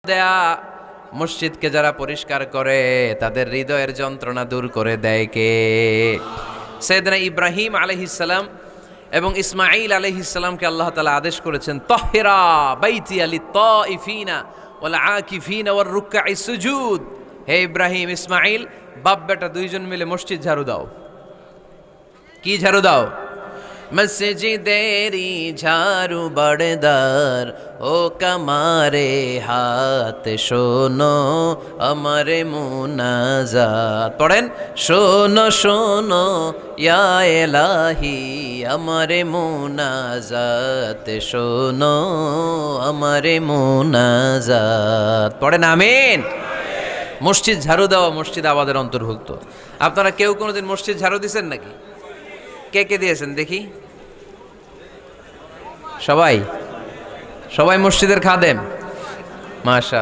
দেয়া, মসজিদকে যারা পরিষ্কার করে তাদের হৃদয়ের যন্ত্রণা দূর করে দেয় কে? সাইয়েদনা ইব্রাহিম আলাইহিস সালাম এবং ইসমাঈল আলাইহিস সালামকে আল্লাহ তাআলা আদেশ করেছেন, তাহহিরা বাইতিয়া লিত-তাইফিনা ওয়াল আকিফিনা ওয়ার রুকআইস সুজুদ। হে ইব্রাহিম, ইসমাঈল, বাপ বেটা দুইজন মিলে মসজিদ ঝাড়ু দাও। কি ঝাড়ু দাও? মসজিদেরি ঝাড়ু বড়দার, ও কামারে হাত শোনো আমারে মুনাজাত। পড়েন, শোনো শোনো ইয়া এলাহি আমারে মুনাজাত, শোনো আমারে মুনাজাত। পড়েন আমিন। মসজিদ ঝাড়ু দেওয়া মসজিদ আবাদের অন্তর্ভুক্ত। আপনারা কেউ কোনোদিন মসজিদ ঝাড়ু দিয়েছেন নাকি? কে কে দিয়েছেন দেখি? সবাই? সবাই মসজিদের খাদেম? মাশাআল্লাহ।